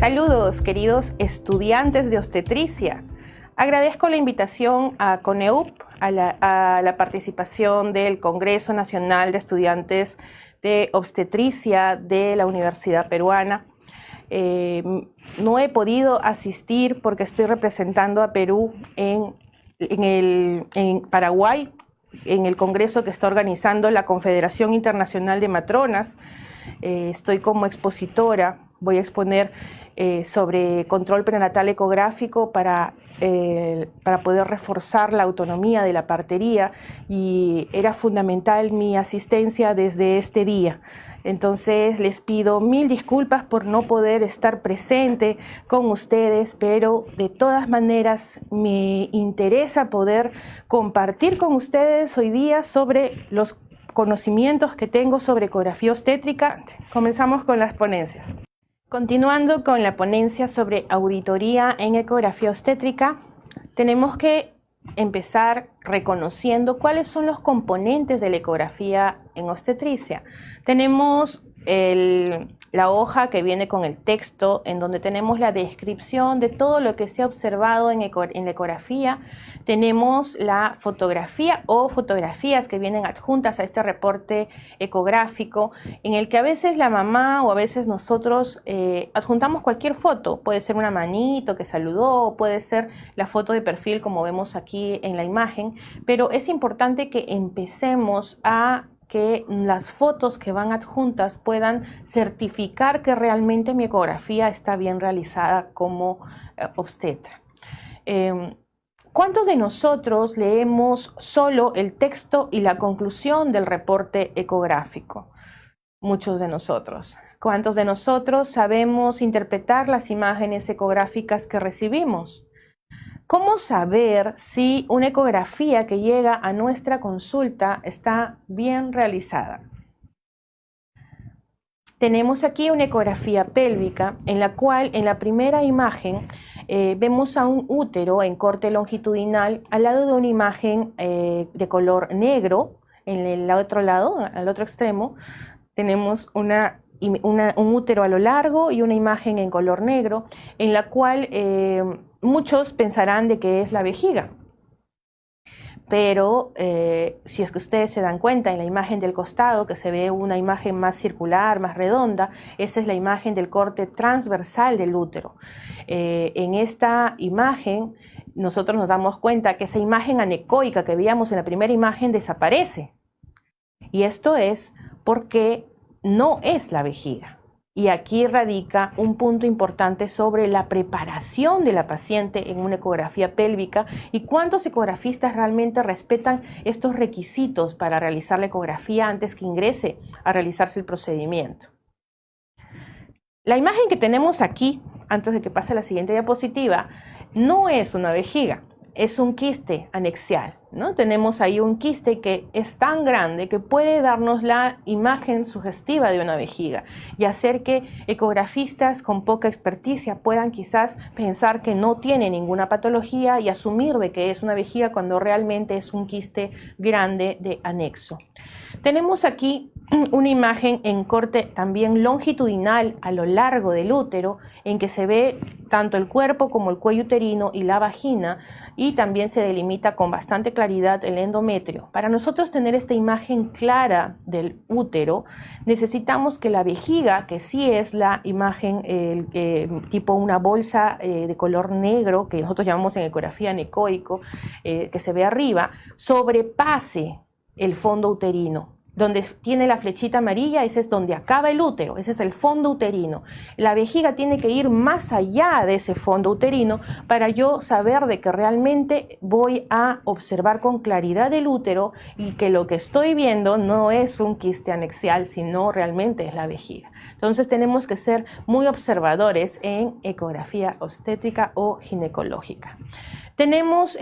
Saludos, queridos estudiantes de obstetricia. Agradezco la invitación a CONEUP, a la participación del Congreso Nacional de Estudiantes de Obstetricia de la Universidad Peruana. No he podido asistir porque estoy representando a Perú en Paraguay, en el congreso que está organizando la Confederación Internacional de Matronas. Estoy como expositora, voy a exponer sobre control prenatal ecográfico para poder reforzar la autonomía de la partería, y era fundamental mi asistencia desde este día. Entonces les pido mil disculpas por no poder estar presente con ustedes, pero de todas maneras me interesa poder compartir con ustedes hoy día sobre los conocimientos que tengo sobre ecografía obstétrica. Comenzamos con las ponencias. Continuando con la ponencia sobre auditoría en ecografía obstétrica, tenemos que empezar reconociendo cuáles son los componentes de la ecografía en obstetricia. Tenemos la hoja que viene con el texto, en donde tenemos la descripción de todo lo que se ha observado en la ecografía. Tenemos la fotografía o fotografías que vienen adjuntas a este reporte ecográfico, en el que a veces la mamá o a veces nosotros adjuntamos cualquier foto. Puede ser una manito que saludó, puede ser la foto de perfil como vemos aquí en la imagen, pero es importante que empecemos a que las fotos que van adjuntas puedan certificar que realmente mi ecografía está bien realizada como obstetra. ¿Cuántos de nosotros leemos solo el texto y la conclusión del reporte ecográfico? Muchos de nosotros. ¿Cuántos de nosotros sabemos interpretar las imágenes ecográficas que recibimos? ¿Cómo saber si una ecografía que llega a nuestra consulta está bien realizada? Tenemos aquí una ecografía pélvica en la cual en la primera imagen vemos a un útero en corte longitudinal al lado de una imagen de color negro. En el otro lado, al otro extremo, tenemos un útero a lo largo y una imagen en color negro en la cual muchos pensarán de que es la vejiga, pero si es que ustedes se dan cuenta en la imagen del costado, que se ve una imagen más circular, más redonda, esa es la imagen del corte transversal del útero. En esta imagen nosotros nos damos cuenta que esa imagen anecoica que veíamos en la primera imagen desaparece, y esto es porque no es la vejiga. Y aquí radica un punto importante sobre la preparación de la paciente en una ecografía pélvica y cuántos ecografistas realmente respetan estos requisitos para realizar la ecografía antes que ingrese a realizarse el procedimiento. La imagen que tenemos aquí, antes de que pase a la siguiente diapositiva, no es una vejiga, es un quiste anexial, ¿no? Tenemos ahí un quiste que es tan grande que puede darnos la imagen sugestiva de una vejiga y hacer que ecografistas con poca experticia puedan quizás pensar que no tiene ninguna patología y asumir de que es una vejiga cuando realmente es un quiste grande de anexo. Tenemos aquí una imagen en corte también longitudinal a lo largo del útero, en que se ve tanto el cuerpo como el cuello uterino y la vagina, y también se delimita con bastante claridad el endometrio. Para nosotros tener esta imagen clara del útero, necesitamos que la vejiga, que sí es la imagen tipo una bolsa de color negro, que nosotros llamamos en ecografía anecoico, que se ve arriba, sobrepase el fondo uterino. Donde tiene la flechita amarilla, ese es donde acaba el útero, ese es el fondo uterino. La vejiga tiene que ir más allá de ese fondo uterino para yo saber de que realmente voy a observar con claridad el útero y que lo que estoy viendo no es un quiste anexial, sino realmente es la vejiga. Entonces tenemos que ser muy observadores en ecografía obstétrica o ginecológica. Tenemos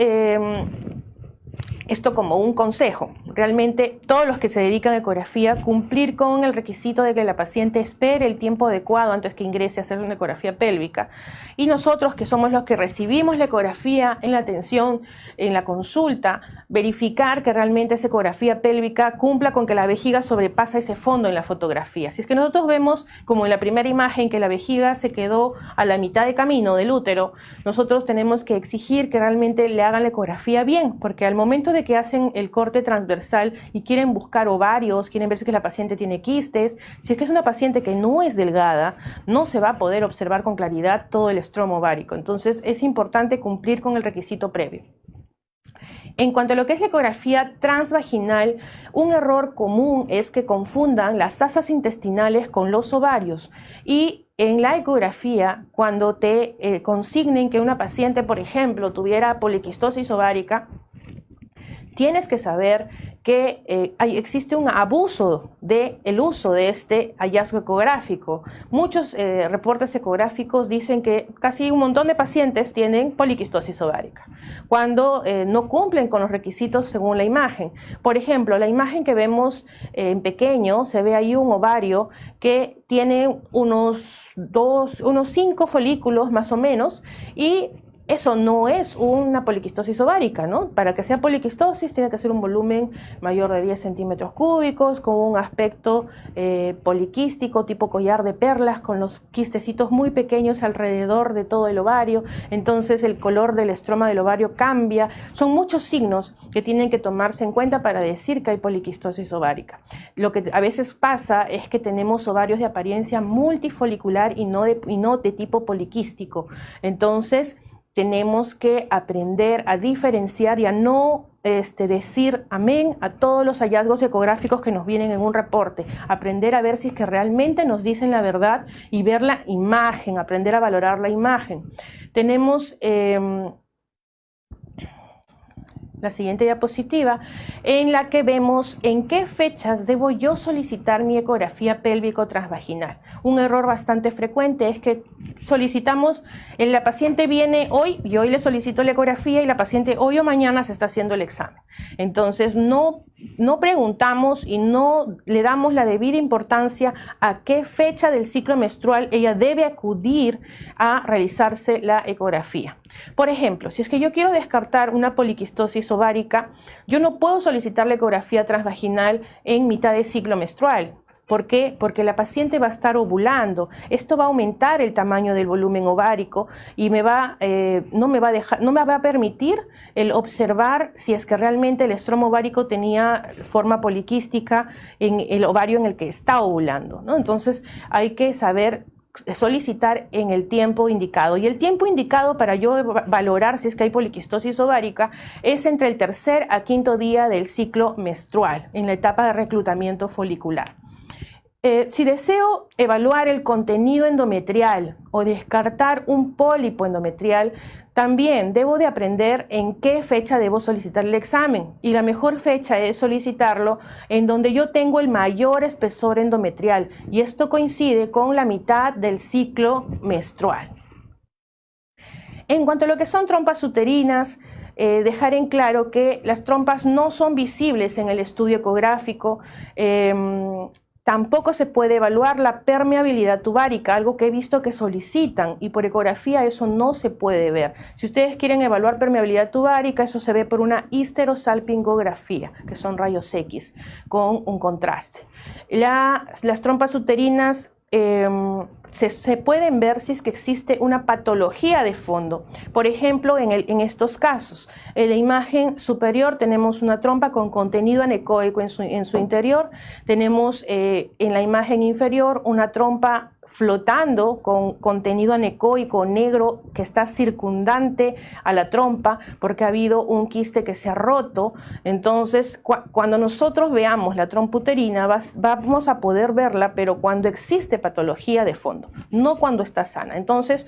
Esto como un consejo. Realmente todos los que se dedican a ecografía, cumplir con el requisito de que la paciente espere el tiempo adecuado antes que ingrese a hacer una ecografía pélvica. Y nosotros, que somos los que recibimos la ecografía en la atención, en la consulta, verificar que realmente esa ecografía pélvica cumpla con que la vejiga sobrepasa ese fondo en la fotografía. Si es que nosotros vemos, como en la primera imagen, que la vejiga se quedó a la mitad de camino del útero, nosotros tenemos que exigir que realmente le hagan la ecografía bien, porque al momento de que hacen el corte transversal y quieren buscar ovarios, quieren ver si la paciente tiene quistes, si es que es una paciente que no es delgada, no se va a poder observar con claridad todo el estromo ovárico. Entonces es importante cumplir con el requisito previo. En cuanto a lo que es la ecografía transvaginal, un error común es que confundan las asas intestinales con los ovarios. Y en la ecografía, cuando te consignen que una paciente, por ejemplo, tuviera poliquistosis ovárica, tienes que saber que existe un abuso del uso de este hallazgo ecográfico. Muchos reportes ecográficos dicen que casi un montón de pacientes tienen poliquistosis ovárica, cuando no cumplen con los requisitos según la imagen. Por ejemplo, la imagen que vemos en pequeño, se ve ahí un ovario que tiene unos 5 folículos más o menos, y eso no es una poliquistosis ovárica, ¿no? Para que sea poliquistosis tiene que ser un volumen mayor de 10 centímetros cúbicos, con un aspecto poliquístico, tipo collar de perlas, con los quistecitos muy pequeños alrededor de todo el ovario. Entonces el color del estroma del ovario cambia. Son muchos signos que tienen que tomarse en cuenta para decir que hay poliquistosis ovárica. Lo que a veces pasa es que tenemos ovarios de apariencia multifolicular y no de tipo poliquístico. Entonces tenemos que aprender a diferenciar y a no decir amén a todos los hallazgos ecográficos que nos vienen en un reporte. Aprender a ver si es que realmente nos dicen la verdad y ver la imagen, aprender a valorar la imagen. Tenemos la siguiente diapositiva, en la que vemos en qué fechas debo yo solicitar mi ecografía pélvico transvaginal. Un error bastante frecuente es que solicitamos, la paciente viene hoy y hoy le solicito la ecografía y la paciente hoy o mañana se está haciendo el examen. Entonces no preguntamos y no le damos la debida importancia a qué fecha del ciclo menstrual ella debe acudir a realizarse la ecografía. Por ejemplo, si es que yo quiero descartar una poliquistosis ovárica, yo no puedo solicitar la ecografía transvaginal en mitad de ciclo menstrual. ¿Por qué? Porque la paciente va a estar ovulando. Esto va a aumentar el tamaño del volumen ovárico y no me va a permitir el observar si es que realmente el estromo ovárico tenía forma poliquística en el ovario en el que está ovulando, ¿no? Entonces hay que saber solicitar en el tiempo indicado, y el tiempo indicado para yo valorar si es que hay poliquistosis ovárica es entre el 3er a 5.º día del ciclo menstrual, en la etapa de reclutamiento folicular. Si deseo evaluar el contenido endometrial o descartar un pólipo endometrial, también debo de aprender en qué fecha debo solicitar el examen, y la mejor fecha es solicitarlo en donde yo tengo el mayor espesor endometrial, y esto coincide con la mitad del ciclo menstrual. En cuanto a lo que son trompas uterinas, dejar en claro que las trompas no son visibles en el estudio ecográfico. Tampoco se puede evaluar la permeabilidad tubárica, algo que he visto que solicitan, y por ecografía eso no se puede ver. Si ustedes quieren evaluar permeabilidad tubárica, eso se ve por una histerosalpingografía, que son rayos X con un contraste. Las trompas uterinas se pueden ver si es que existe una patología de fondo. Por ejemplo, en estos casos, en la imagen superior tenemos una trompa con contenido anecoico en su interior. Tenemos en la imagen inferior una trompa flotando con contenido anecoico negro que está circundante a la trompa porque ha habido un quiste que se ha roto. Entonces, cuando nosotros veamos la trompa uterina, vamos a poder verla, pero cuando existe patología de fondo, no cuando está sana. Entonces,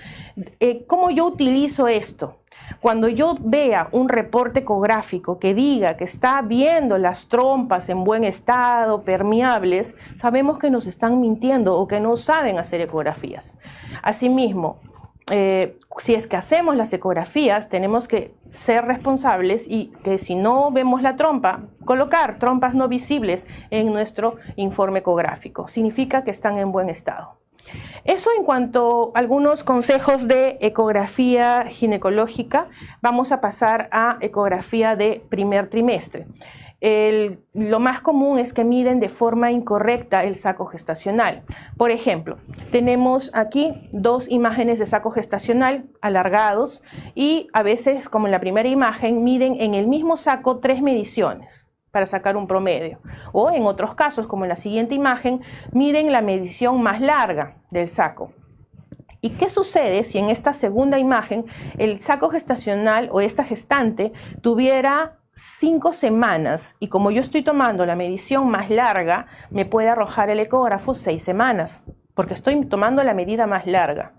¿cómo yo utilizo esto? Cuando yo vea un reporte ecográfico que diga que está viendo las trompas en buen estado, permeables, sabemos que nos están mintiendo o que no saben hacer ecografías. Asimismo, si es que hacemos las ecografías, tenemos que ser responsables y que si no vemos la trompa, colocar trompas no visibles en nuestro informe ecográfico. Significa que están en buen estado. Eso en cuanto a algunos consejos de ecografía ginecológica. Vamos a pasar a ecografía de primer trimestre. Lo más común es que miden de forma incorrecta el saco gestacional. Por ejemplo, tenemos aquí dos imágenes de saco gestacional alargados y a veces, como en la primera imagen, miden en el mismo saco 3 mediciones para sacar un promedio. O en otros casos, como en la siguiente imagen, miden la medición más larga del saco. ¿Y qué sucede si en esta segunda imagen el saco gestacional o esta gestante tuviera 5 semanas y como yo estoy tomando la medición más larga, me puede arrojar el ecógrafo 6 semanas, porque estoy tomando la medida más larga?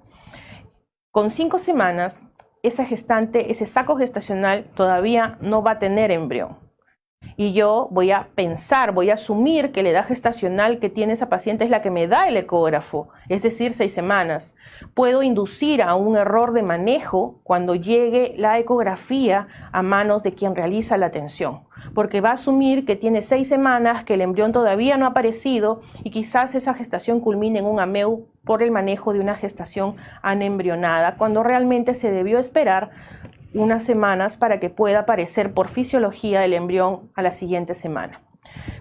Con 5 semanas, esa gestante, ese saco gestacional todavía no va a tener embrión. Y yo voy a pensar, voy a asumir que la edad gestacional que tiene esa paciente es la que me da el ecógrafo, es decir, 6 semanas. Puedo inducir a un error de manejo cuando llegue la ecografía a manos de quien realiza la atención, porque va a asumir que tiene 6 semanas, que el embrión todavía no ha aparecido y quizás esa gestación culmine en un AMEU por el manejo de una gestación anembrionada, cuando realmente se debió esperar unas semanas para que pueda aparecer por fisiología el embrión a la siguiente semana.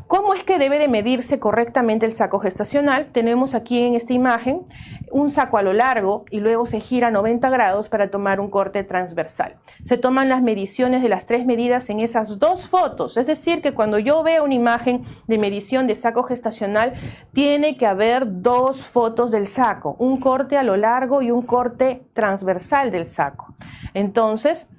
¿Cómo es que debe de medirse correctamente el saco gestacional? Tenemos aquí en esta imagen un saco a lo largo y luego se gira 90 grados para tomar un corte transversal. Se toman las mediciones de las 3 medidas en esas 2 fotos, es decir, que cuando yo veo una imagen de medición de saco gestacional, tiene que haber 2 fotos del saco, un corte a lo largo y un corte transversal del saco. Entonces,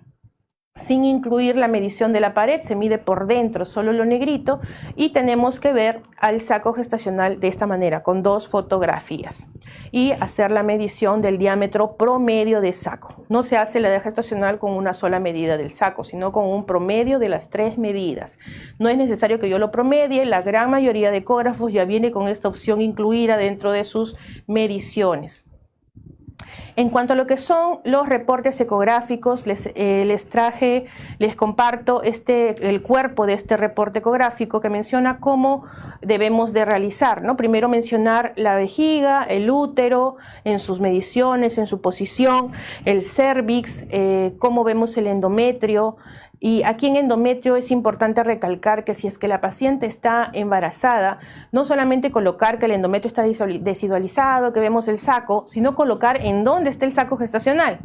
sin incluir la medición de la pared, se mide por dentro solo lo negrito y tenemos que ver al saco gestacional de esta manera, con 2 fotografías y hacer la medición del diámetro promedio de saco. No se hace la edad gestacional con una sola medida del saco, sino con un promedio de las 3 medidas. No es necesario que yo lo promedie, la gran mayoría de ecógrafos ya viene con esta opción incluida dentro de sus mediciones. En cuanto a lo que son los reportes ecográficos, les comparto el cuerpo de este reporte ecográfico que menciona cómo debemos de realizar, ¿no? Primero mencionar la vejiga, el útero, en sus mediciones, en su posición, el cérvix, cómo vemos el endometrio. Y aquí en endometrio es importante recalcar que si es que la paciente está embarazada, no solamente colocar que el endometrio está desvisualizado, que vemos el saco, sino colocar en dónde está el saco gestacional,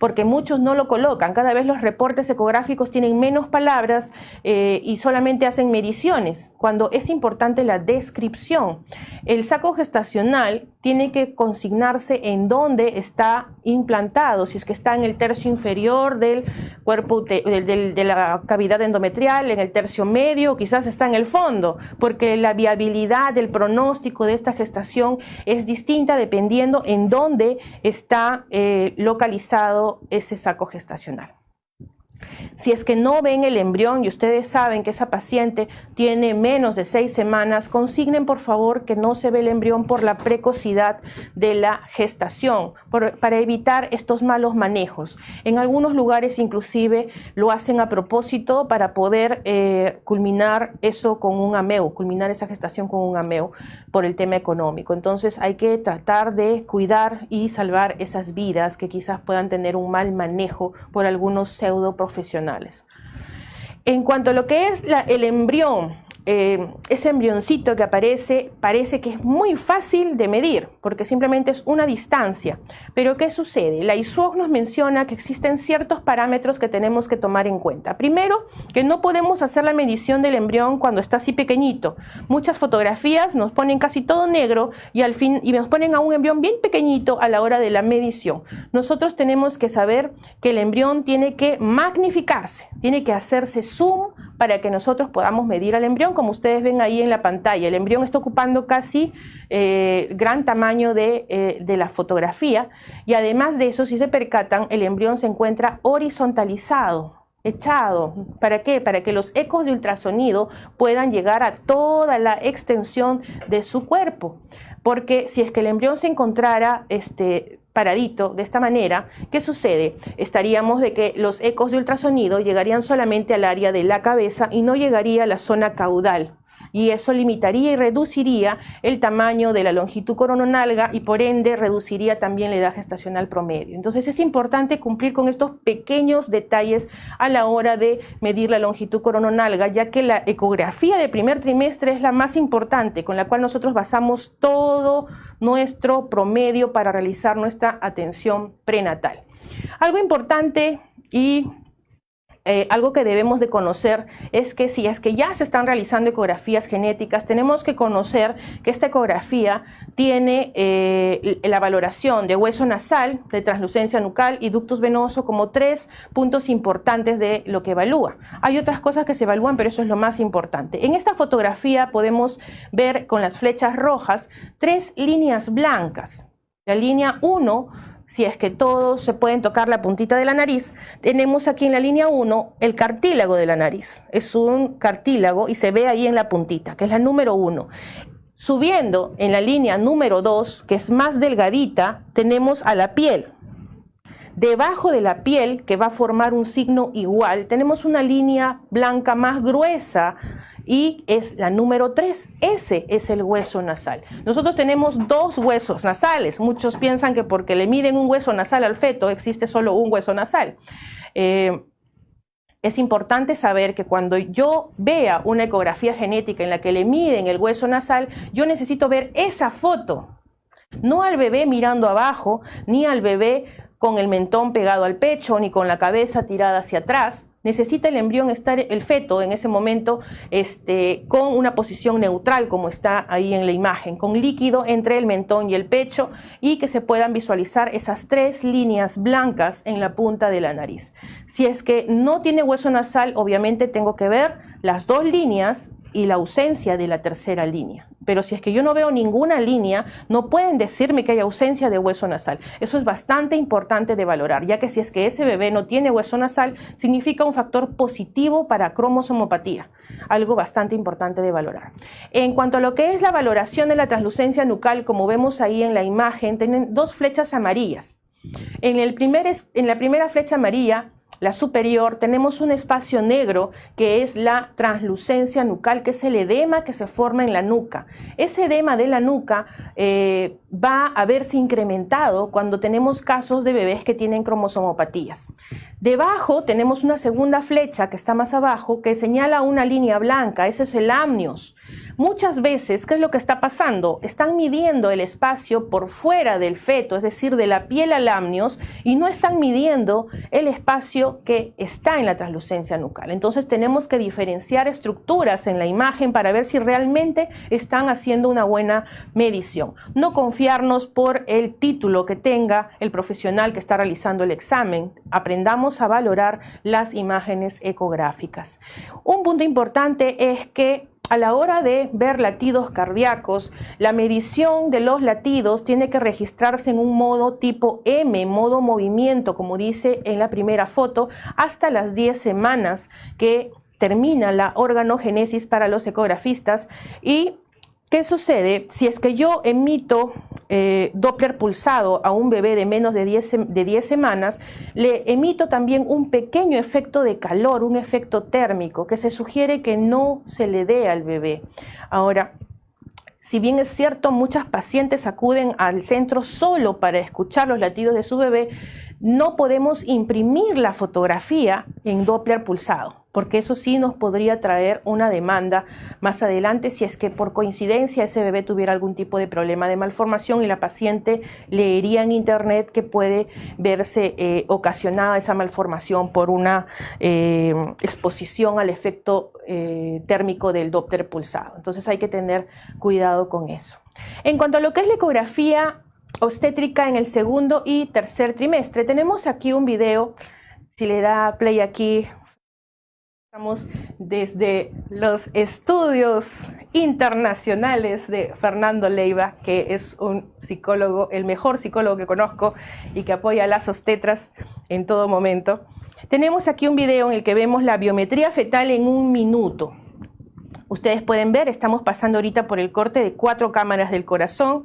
porque muchos no lo colocan. Cada vez los reportes ecográficos tienen menos palabras y solamente hacen mediciones, cuando es importante la descripción. El saco gestacional tiene que consignarse en dónde está implantado, si es que está en el tercio inferior del cuerpo de la cavidad endometrial, en el tercio medio, o quizás está en el fondo, porque la viabilidad del pronóstico de esta gestación es distinta dependiendo en dónde está localizado ese saco gestacional. Si es que no ven el embrión y ustedes saben que esa paciente tiene menos de 6 semanas, consignen por favor que no se ve el embrión por la precocidad de la gestación, para evitar estos malos manejos. En algunos lugares inclusive lo hacen a propósito para poder culminar eso con un AMEU, culminar esa gestación con un AMEU por el tema económico. Entonces hay que tratar de cuidar y salvar esas vidas que quizás puedan tener un mal manejo por algunos pseudo profesionales. En cuanto a lo que es el embrión, ese embrioncito que aparece, parece que es muy fácil de medir, porque simplemente es una distancia. Pero ¿qué sucede? La ISUOC nos menciona que existen ciertos parámetros que tenemos que tomar en cuenta. Primero, que no podemos hacer la medición del embrión cuando está así pequeñito. Muchas fotografías nos ponen casi todo negro y nos ponen a un embrión bien pequeñito a la hora de la medición. Nosotros tenemos que saber que el embrión tiene que magnificarse, tiene que hacerse zoom para que nosotros podamos medir al embrión. Como ustedes ven ahí en la pantalla, el embrión está ocupando casi gran tamaño de la fotografía, y además de eso, si se percatan, el embrión se encuentra horizontalizado, echado. ¿Para qué? Para que los ecos de ultrasonido puedan llegar a toda la extensión de su cuerpo, porque si es que el embrión se encontrara paradito de esta manera, ¿qué sucede? Estaríamos de que los ecos de ultrasonido llegarían solamente al área de la cabeza y no llegaría a la zona caudal. Y eso limitaría y reduciría el tamaño de la longitud corononalga y por ende reduciría también la edad gestacional promedio. Entonces es importante cumplir con estos pequeños detalles a la hora de medir la longitud corononalga, ya que la ecografía del primer trimestre es la más importante, con la cual nosotros basamos todo nuestro promedio para realizar nuestra atención prenatal. Algo importante y algo que debemos de conocer es que si es que ya se están realizando ecografías genéticas, tenemos que conocer que esta ecografía tiene la valoración de hueso nasal, de translucencia nucal y ductus venoso como 3 puntos importantes de lo que evalúa. Hay otras cosas que se evalúan, pero eso es lo más importante. En esta fotografía podemos ver con las flechas rojas 3 líneas blancas. La línea 1, si es que todos se pueden tocar la puntita de la nariz, tenemos aquí en la línea 1 el cartílago de la nariz. Es un cartílago y se ve ahí en la puntita, que es la número 1. Subiendo en la línea número 2, que es más delgadita, tenemos a la piel. Debajo de la piel, que va a formar un signo igual, tenemos una línea blanca más gruesa y es la número 3. Ese es el hueso nasal. Nosotros tenemos 2 huesos nasales. Muchos piensan que porque le miden un hueso nasal al feto existe solo un hueso nasal. Es importante saber que cuando yo vea una ecografía genética en la que le miden el hueso nasal, yo necesito ver esa foto. No al bebé mirando abajo, ni al bebé con el mentón pegado al pecho, ni con la cabeza tirada hacia atrás. Necesita el embrión estar, el feto en ese momento, con una posición neutral, como está ahí en la imagen, con líquido entre el mentón y el pecho, y que se puedan visualizar esas 3 líneas blancas en la punta de la nariz. Si es que no tiene hueso nasal, obviamente tengo que ver las 2 líneas y la ausencia de la tercera línea. Pero si es que yo no veo ninguna línea, no pueden decirme que hay ausencia de hueso nasal. Eso es bastante importante de valorar, ya que si es que ese bebé no tiene hueso nasal, significa un factor positivo para cromosomopatía, algo bastante importante de valorar. En cuanto a lo que es la valoración de la translucencia nucal, como vemos ahí en la imagen, tienen 2 flechas amarillas. En la primera flecha amarilla, la superior, tenemos un espacio negro que es la translucencia nucal, que es el edema que se forma en la nuca. Ese edema de la nuca va a verse incrementado cuando tenemos casos de bebés que tienen cromosomopatías. Debajo tenemos una segunda flecha que está más abajo que señala una línea blanca, ese es el amnios. Muchas veces, ¿qué es lo que está pasando? Están midiendo el espacio por fuera del feto, es decir, de la piel al amnios, y no están midiendo el espacio que está en la translucencia nucal. Entonces tenemos que diferenciar estructuras en la imagen para ver si realmente están haciendo una buena medición. No confiarnos por el título que tenga el profesional que está realizando el examen. Aprendamos a valorar las imágenes ecográficas. Un punto importante es que a la hora de ver latidos cardíacos, la medición de los latidos tiene que registrarse en un modo tipo M, modo movimiento, como dice en la primera foto, hasta las 10 semanas que termina la organogénesis para los ecografistas. ¿Y qué sucede? Si es que yo emito Doppler pulsado a un bebé de menos de 10 semanas, le emito también un pequeño efecto de calor, un efecto térmico, que se sugiere que no se le dé al bebé. Ahora, si bien es cierto, muchas pacientes acuden al centro solo para escuchar los latidos de su bebé, no podemos imprimir la fotografía en Doppler pulsado, porque eso sí nos podría traer una demanda más adelante si es que por coincidencia ese bebé tuviera algún tipo de problema de malformación y la paciente leería en internet que puede verse ocasionada esa malformación por una exposición al efecto térmico del Doppler pulsado. Entonces hay que tener cuidado con eso. En cuanto a lo que es la ecografía obstétrica en el segundo y tercer trimestre, tenemos aquí un video. Si le da play aquí, estamos desde los estudios internacionales de Fernando Leiva, que es un psicólogo, el mejor psicólogo que conozco y que apoya a las obstetras en todo momento. Tenemos aquí un video en el que vemos la biometría fetal en 1 minuto. Ustedes pueden ver, estamos pasando ahorita por el corte de 4 cámaras del corazón.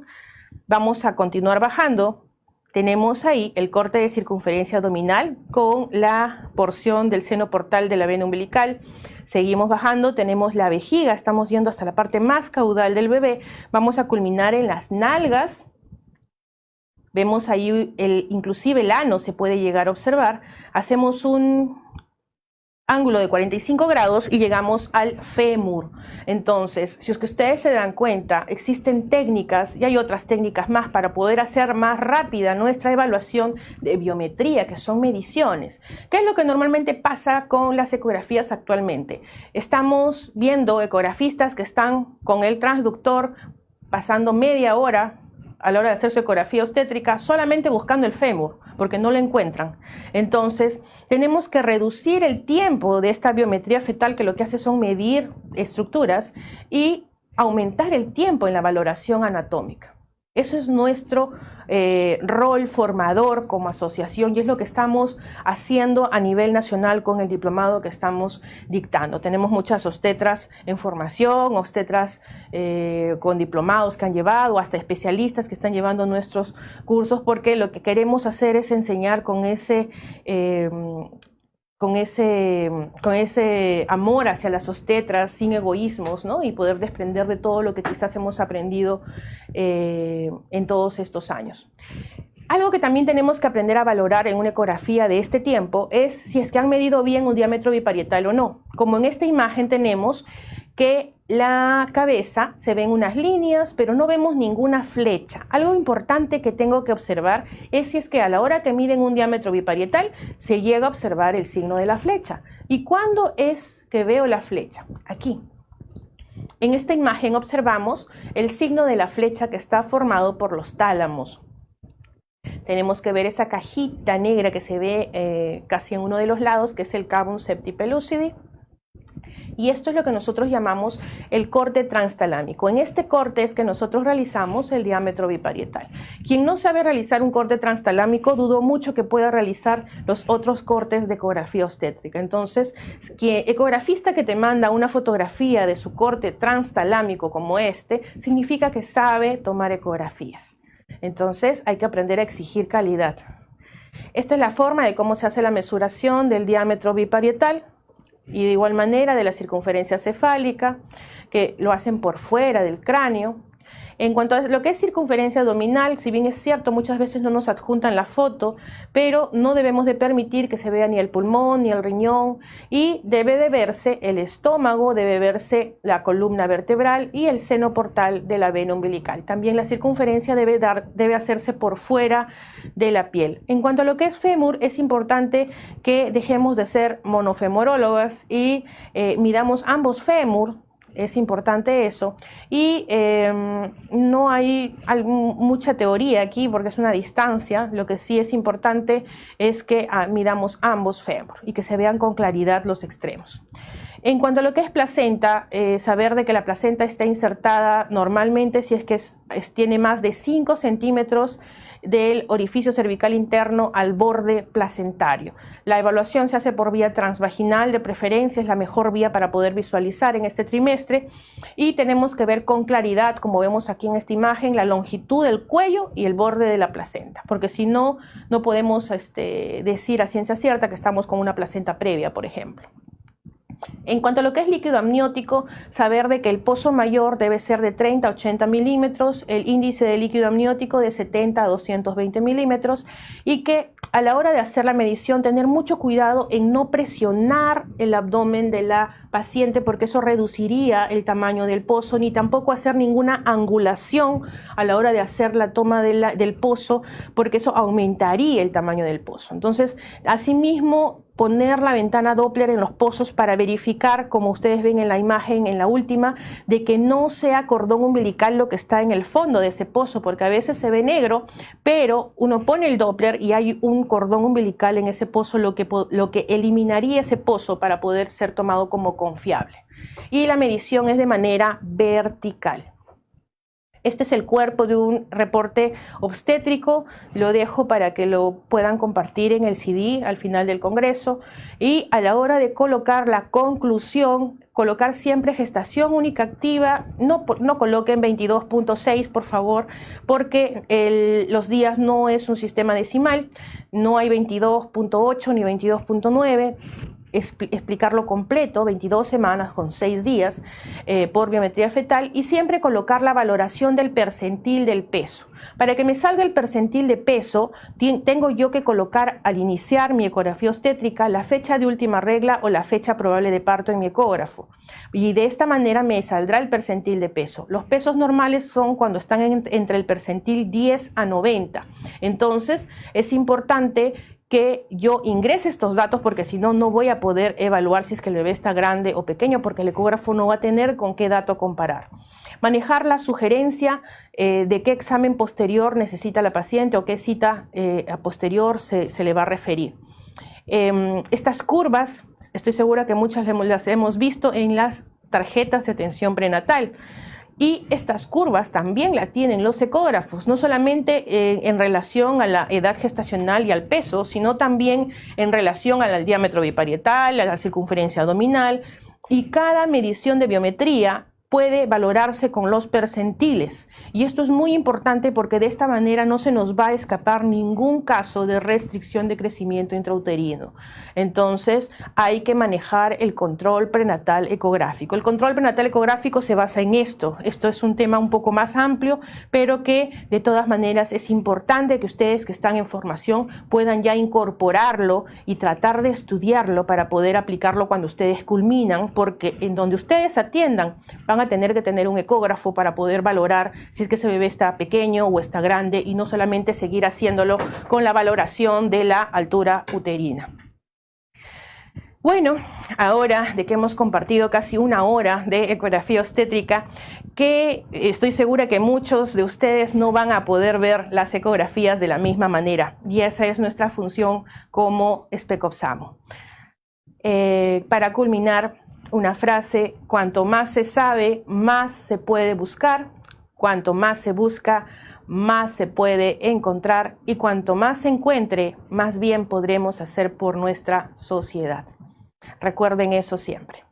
Vamos a continuar bajando tenemos ahí el corte de circunferencia abdominal con la porción del seno portal de la vena umbilical. Seguimos bajando, tenemos la vejiga, estamos yendo hasta la parte más caudal del bebé. Vamos a culminar en las nalgas. Vemos ahí, inclusive el ano se puede llegar a observar. Hacemos un ángulo de 45 grados y llegamos al fémur. Entonces, si es que ustedes se dan cuenta, existen técnicas y hay otras técnicas más para poder hacer más rápida nuestra evaluación de biometría, que son mediciones. ¿Qué es lo que normalmente pasa con las ecografías actualmente? Estamos viendo ecografistas que están con el transductor pasando media hora a la hora de hacer su ecografía obstétrica solamente buscando el fémur, porque no lo encuentran. Entonces, tenemos que reducir el tiempo de esta biometría fetal, que lo que hace son medir estructuras, y aumentar el tiempo en la valoración anatómica. Eso es nuestro rol formador como asociación y es lo que estamos haciendo a nivel nacional con el diplomado que estamos dictando. Tenemos muchas obstetras en formación, obstetras con diplomados que han llevado, hasta especialistas que están llevando nuestros cursos, porque lo que queremos hacer es enseñar con ese amor hacia las obstetras, sin egoísmos, ¿no? Y poder desprender de todo lo que quizás hemos aprendido en todos estos años. Algo que también tenemos que aprender a valorar en una ecografía de este tiempo es si es que han medido bien un diámetro biparietal o no. Como en esta imagen tenemos que la cabeza se ven unas líneas, pero no vemos ninguna flecha. Algo importante que tengo que observar es si es que a la hora que miden un diámetro biparietal se llega a observar el signo de la flecha. ¿Y cuándo es que veo la flecha? Aquí. En esta imagen observamos el signo de la flecha que está formado por los tálamos. Tenemos que ver esa cajita negra que se ve casi en uno de los lados, que es el cavum septipellucidi. Y esto es lo que nosotros llamamos el corte transtalámico. En este corte es que nosotros realizamos el diámetro biparietal. Quien no sabe realizar un corte transtalámico, dudo mucho que pueda realizar los otros cortes de ecografía obstétrica. Entonces, ecografista que te manda una fotografía de su corte transtalámico como este, significa que sabe tomar ecografías. Entonces, hay que aprender a exigir calidad. Esta es la forma de cómo se hace la mesuración del diámetro biparietal. Y de igual manera de la circunferencia cefálica, que lo hacen por fuera del cráneo. En cuanto a lo que es circunferencia abdominal, si bien es cierto, muchas veces no nos adjuntan la foto, pero no debemos de permitir que se vea ni el pulmón ni el riñón, y debe de verse el estómago, debe verse la columna vertebral y el seno portal de la vena umbilical. También la circunferencia debe hacerse por fuera de la piel. En cuanto a lo que es fémur, es importante que dejemos de ser monofemorólogas y midamos ambos fémur. Es importante eso, y no hay mucha teoría aquí porque es una distancia. Lo que sí es importante es que midamos ambos fémur y que se vean con claridad los extremos. En cuanto a lo que es placenta, saber de que la placenta está insertada normalmente si es que tiene más de 5 centímetros del orificio cervical interno al borde placentario. La evaluación se hace por vía transvaginal, de preferencia es la mejor vía para poder visualizar en este trimestre, y tenemos que ver con claridad, como vemos aquí en esta imagen, la longitud del cuello y el borde de la placenta, porque si no, no podemos decir a ciencia cierta que estamos con una placenta previa, por ejemplo. En cuanto a lo que es líquido amniótico, saber de que el pozo mayor debe ser de 30 a 80 milímetros, el índice de líquido amniótico de 70 a 220 milímetros, y que a la hora de hacer la medición tener mucho cuidado en no presionar el abdomen de la paciente, porque eso reduciría el tamaño del pozo, ni tampoco hacer ninguna angulación a la hora de hacer la toma del pozo, porque eso aumentaría el tamaño del pozo. Entonces, asimismo, poner la ventana Doppler en los pozos para verificar, como ustedes ven en la imagen, en la última, de que no sea cordón umbilical lo que está en el fondo de ese pozo, porque a veces se ve negro, pero uno pone el Doppler y hay un cordón umbilical en ese pozo, lo que eliminaría ese pozo para poder ser tomado como confiable. Y la medición es de manera vertical. Este es el cuerpo de un reporte obstétrico, lo dejo para que lo puedan compartir en el CD al final del congreso. Y a la hora de colocar la conclusión, colocar siempre gestación única activa, no coloquen 22.6 por favor, porque los días no es un sistema decimal, no hay 22.8 ni 22.9. Explicarlo completo, 22 semanas con 6 días por biometría fetal, y siempre colocar la valoración del percentil del peso. Para que me salga el percentil de peso, tengo yo que colocar al iniciar mi ecografía obstétrica la fecha de última regla o la fecha probable de parto en mi ecógrafo. Y de esta manera me saldrá el percentil de peso. Los pesos normales son cuando están entre el percentil 10 a 90. Entonces, es importante que yo ingrese estos datos, porque si no, no voy a poder evaluar si es que el bebé está grande o pequeño, porque el ecógrafo no va a tener con qué dato comparar. Manejar la sugerencia de qué examen posterior necesita la paciente o qué cita a posterior se le va a referir. Estas curvas, estoy segura que muchas las hemos visto en las tarjetas de atención prenatal. Y estas curvas también la tienen los ecógrafos, no solamente en relación a la edad gestacional y al peso, sino también en relación al diámetro biparietal, a la circunferencia abdominal, y cada medición de biometría puede valorarse con los percentiles. Y esto es muy importante porque de esta manera no se nos va a escapar ningún caso de restricción de crecimiento intrauterino. Entonces hay que manejar el control prenatal ecográfico. El control prenatal ecográfico se basa en esto. Esto es un tema un poco más amplio, pero que de todas maneras es importante que ustedes que están en formación puedan ya incorporarlo y tratar de estudiarlo para poder aplicarlo cuando ustedes culminan, porque en donde ustedes atiendan van a tener que tener un ecógrafo para poder valorar si es que ese bebé está pequeño o está grande, y no solamente seguir haciéndolo con la valoración de la altura uterina. Bueno, ahora de que hemos compartido casi una hora de ecografía obstétrica, que estoy segura que muchos de ustedes no van a poder ver las ecografías de la misma manera, y esa es nuestra función como SPECOPSAMO. Para culminar, una frase: cuanto más se sabe, más se puede buscar; cuanto más se busca, más se puede encontrar; y cuanto más se encuentre, más bien podremos hacer por nuestra sociedad. Recuerden eso siempre.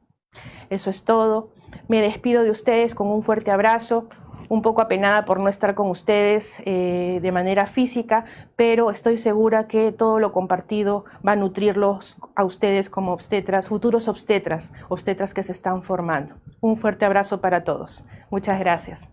Eso es todo. Me despido de ustedes con un fuerte abrazo. Un poco apenada por no estar con ustedes de manera física, pero estoy segura que todo lo compartido va a nutrirlos a ustedes como obstetras, futuros obstetras que se están formando. Un fuerte abrazo para todos. Muchas gracias.